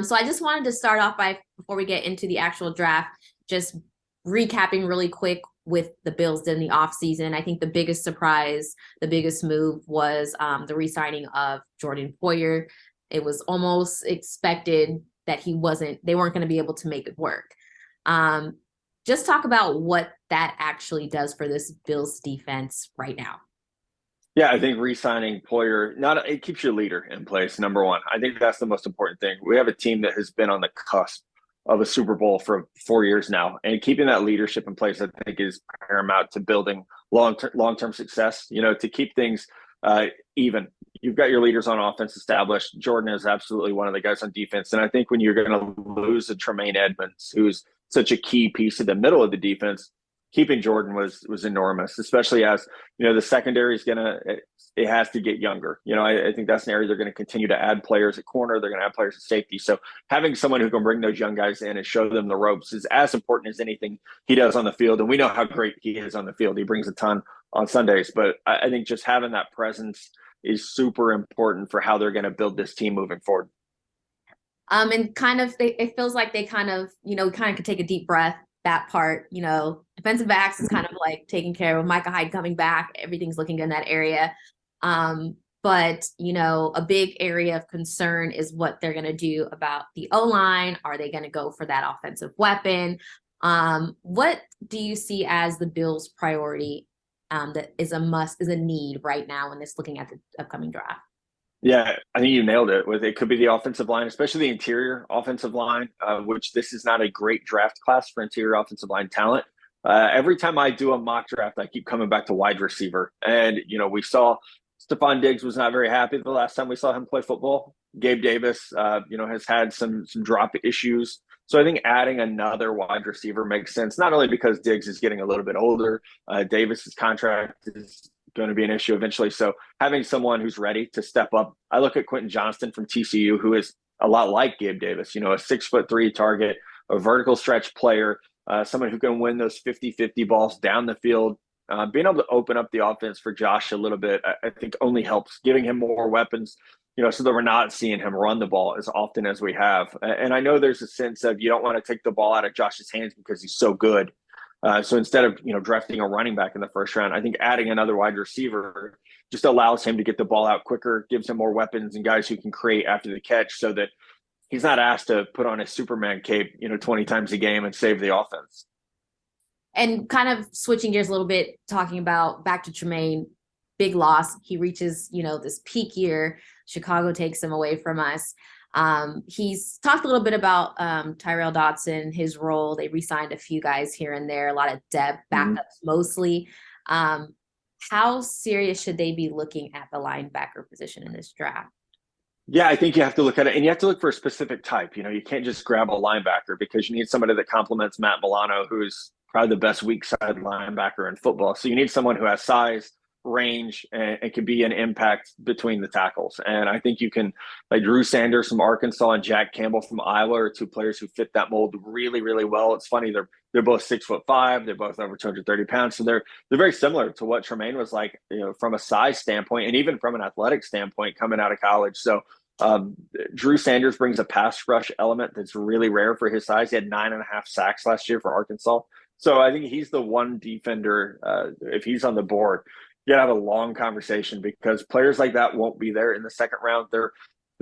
So I just wanted to start off by, before we get into the actual draft, just recapping really quick with the Bills did in the offseason. I think the biggest surprise, the biggest move was the re-signing of Jordan Poyer. It was almost expected that they weren't going to be able to make it work. Um, just talk about what that actually does for this Bills defense right now. Yeah, I think re-signing Poyer, not it keeps your leader in place, number one. I think that's the most important thing. We have a team that has been on the cusp of a Super Bowl for 4 years now, and keeping that leadership in place, I think, is paramount to building long term success. To keep things uh, even. You've got your leaders on offense established. Jordan is absolutely one of the guys on defense, and I think when you're going to lose a Tremaine Edmonds, who's such a key piece of the middle of the defense, keeping Jordan was enormous, especially as the secondary is gonna it has to get younger. I think that's an area they're going to continue to add players at corner. They're going to add players at safety. So having someone who can bring those young guys in and show them the ropes is as important as anything he does on the field. And we know how great he is on the field. He brings a ton on Sundays, but I think just having that presence is super important for how they're going to build this team moving forward. And kind of, it feels like they kind of, kind of could take a deep breath. That part, defensive backs is kind of like taken care of. Micah Hyde coming back, everything's looking good in that area. But a big area of concern is what they're going to do about the O-line. Are they going to go for that offensive weapon? What do you see as the Bills' priority that is a need right now when it's looking at the upcoming draft? Yeah, I think you nailed it. With it could be the offensive line, especially the interior offensive line, which this is not a great draft class for interior offensive line talent. Every time I do a mock draft, I keep coming back to wide receiver, and we saw Stephon Diggs was not very happy the last time we saw him play football. Gabe Davis, has had some drop issues. So I think adding another wide receiver makes sense, not only because Diggs is getting a little bit older, Davis's contract is going to be an issue eventually. So having someone who's ready to step up. I look at Quentin Johnston from TCU, who is a lot like Gabe Davis, a 6'3" target, a vertical stretch player, someone who can win those 50-50 balls down the field. Being able to open up the offense for Josh a little bit, I think only helps, giving him more weapons, so that we're not seeing him run the ball as often as we have. And I know there's a sense of you don't want to take the ball out of Josh's hands because he's so good. So instead of drafting a running back in the first round, I think adding another wide receiver just allows him to get the ball out quicker, gives him more weapons and guys who can create after the catch, so that he's not asked to put on his Superman cape 20 times a game and save the offense. And kind of switching gears a little bit, talking about back to Tremaine, big loss. He reaches, this peak year. Chicago takes him away from us. He's talked a little bit about Tyrel Dodson, his role. They re-signed a few guys here and there, a lot of depth, backups mostly. How serious should they be looking at the linebacker position in this draft? Yeah, I think you have to look at it, and you have to look for a specific type. You can't just grab a linebacker because you need somebody that complements Matt Milano, who's probably the best weak side linebacker in football. So you need someone who has size, range, and can be an impact between the tackles. And I think you can, like Drew Sanders from Arkansas and Jack Campbell from Iowa, are two players who fit that mold really, really well. It's funny, they're both 6'5", they're both over 230 pounds, so they're very similar to what Tremaine was like, from a size standpoint and even from an athletic standpoint coming out of college. So Drew Sanders brings a pass rush element that's really rare for his size. He had 9.5 sacks last year for Arkansas. So I think he's the one defender, if he's on the board, you gotta have a long conversation, because players like that won't be there in the second round. There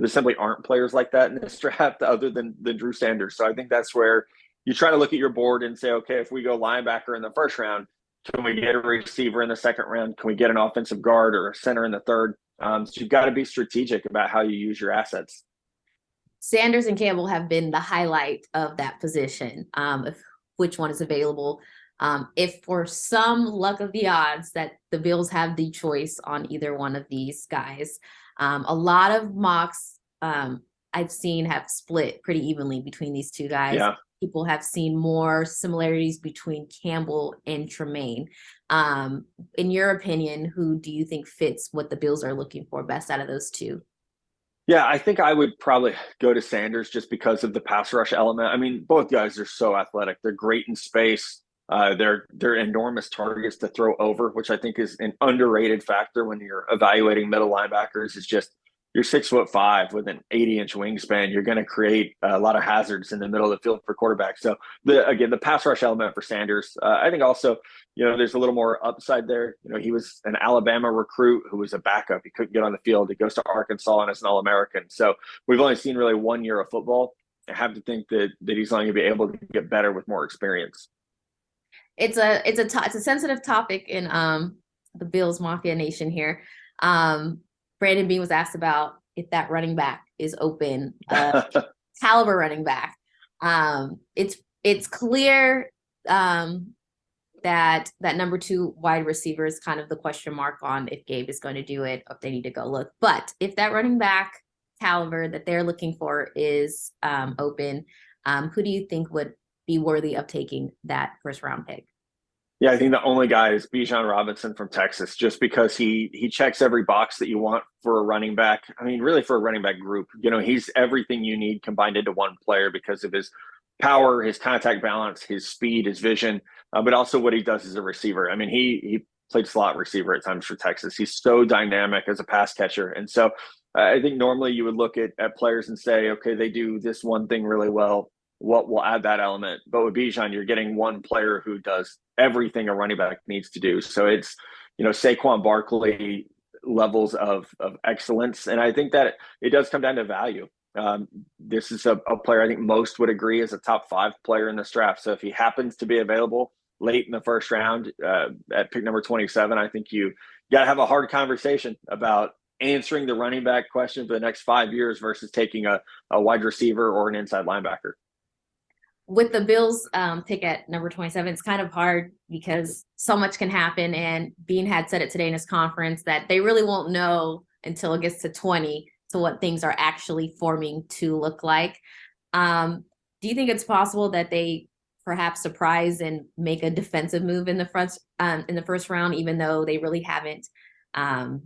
simply aren't players like that in this draft other than Drew Sanders. So I think that's where you try to look at your board and say, okay, if we go linebacker in the first round, can we get a receiver in the second round? Can we get an offensive guard or a center in the third? So you've got to be strategic about how you use your assets. Sanders and Campbell have been the highlight of that position, of which one is available. If for some luck of the odds that the Bills have the choice on either one of these guys, a lot of mocks I've seen have split pretty evenly between these two guys. Yeah. People have seen more similarities between Campbell and Tremaine. In your opinion, who do you think fits what the Bills are looking for best out of those two? Yeah, I think I would probably go to Sanders just because of the pass rush element. I mean, both guys are so athletic. They're great in space. They're enormous targets to throw over, which I think is an underrated factor when you're evaluating middle linebackers. Is just you're 6'5" with an 80-inch wingspan. You're going to create a lot of hazards in the middle of the field for quarterbacks. So the pass rush element for Sanders, I think also, there's a little more upside there. He was an Alabama recruit who was a backup. He couldn't get on the field. He goes to Arkansas and is an All-American. So we've only seen really 1 year of football. I have to think that he's going to be able to get better with more experience. It's a sensitive topic in the Bills Mafia Nation here. Brandon Beane was asked about if that running back is open, caliber running back. It's clear that number 2 wide receiver is kind of the question mark on if Gabe is going to do it, if they need to go look. But if that running back caliber that they're looking for is open, who do you think would be worthy of taking that first round pick? Yeah, I think the only guy is Bijan Robinson from Texas, just because he checks every box that you want for a running back. I mean, really for a running back group. He's everything you need combined into one player because of his power, his contact balance, his speed, his vision, but also what he does as a receiver. I mean, he played slot receiver at times for Texas. He's so dynamic as a pass catcher. And so I think normally you would look at players and say, okay, they do this one thing really well. What will add that element? But with Bijan, you're getting one player who does everything a running back needs to do. So it's, Saquon Barkley levels of excellence. And I think that it does come down to value. This is a player I think most would agree is a top 5 player in this draft. So if he happens to be available late in the first round at pick number 27, I think you got to have a hard conversation about answering the running back question for the next 5 years versus taking a wide receiver or an inside linebacker. With the Bills pick at number 27, it's kind of hard because so much can happen. And Beane had said it today in his conference that they really won't know until it gets to 20 to what things are actually forming to look like. Do you think it's possible that they perhaps surprise and make a defensive move in the first round, even though they really haven't, so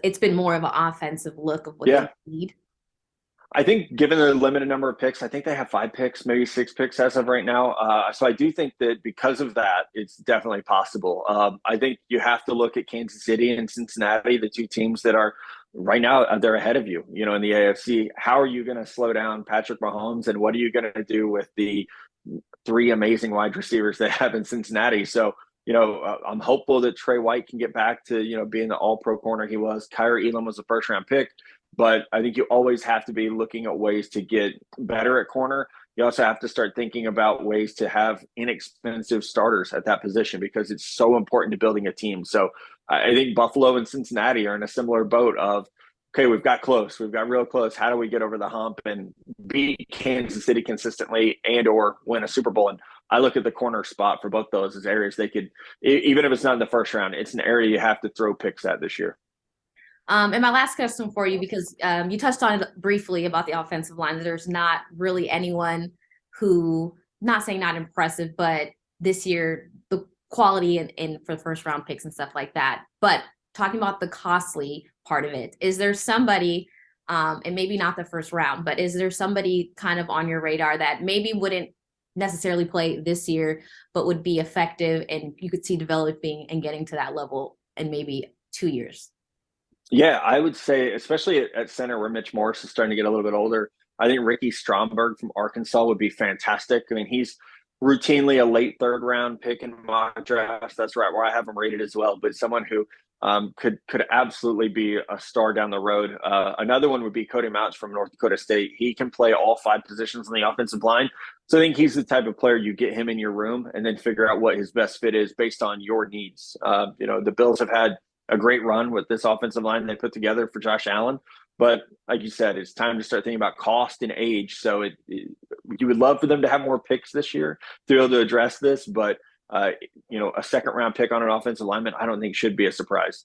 it's been more of an offensive look of what they need? I think given the limited number of picks, I think they have 5 picks, maybe 6 picks as of right now. So I do think that because of that, it's definitely possible. I think you have to look at Kansas City and Cincinnati, the 2 teams that are right now, they're ahead of you, in the AFC. How are you going to slow down Patrick Mahomes? And what are you going to do with the 3 amazing wide receivers they have in Cincinnati? So, I'm hopeful that Trey White can get back to, being the all-pro corner he was. Kyrie Elam was a first-round pick. But I think you always have to be looking at ways to get better at corner. You also have to start thinking about ways to have inexpensive starters at that position because it's so important to building a team. So I think Buffalo and Cincinnati are in a similar boat of, okay, we've got close. We've got real close. How do we get over the hump and beat Kansas City consistently and or win a Super Bowl? And I look at the corner spot for both those as areas they could, even if it's not in the first round, it's an area you have to throw picks at this year. And my last question for you, because you touched on it briefly about the offensive line. There's not really anyone who, not saying not impressive, but this year, the quality in for the first round picks and stuff like that. But talking about the costly part of it, is there somebody, and maybe not the first round, but is there somebody kind of on your radar that maybe wouldn't necessarily play this year, but would be effective and you could see developing and getting to that level in maybe 2 years? Yeah, I would say, especially at center where Mitch Morse is starting to get a little bit older, I think Ricky Stromberg from Arkansas would be fantastic. I mean, he's routinely a late 3rd round pick in mock drafts. That's right where I have him rated as well, but someone who could absolutely be a star down the road. Another one would be Cody Mouch from North Dakota State. He can play all 5 positions on the offensive line. So I think he's the type of player you get him in your room and then figure out what his best fit is based on your needs. The Bills have had a great run with this offensive line they put together for Josh Allen. But like you said, it's time to start thinking about cost and age. So you would love for them to have more picks this year to be able to address this. But, a 2nd round pick on an offensive lineman, I don't think should be a surprise.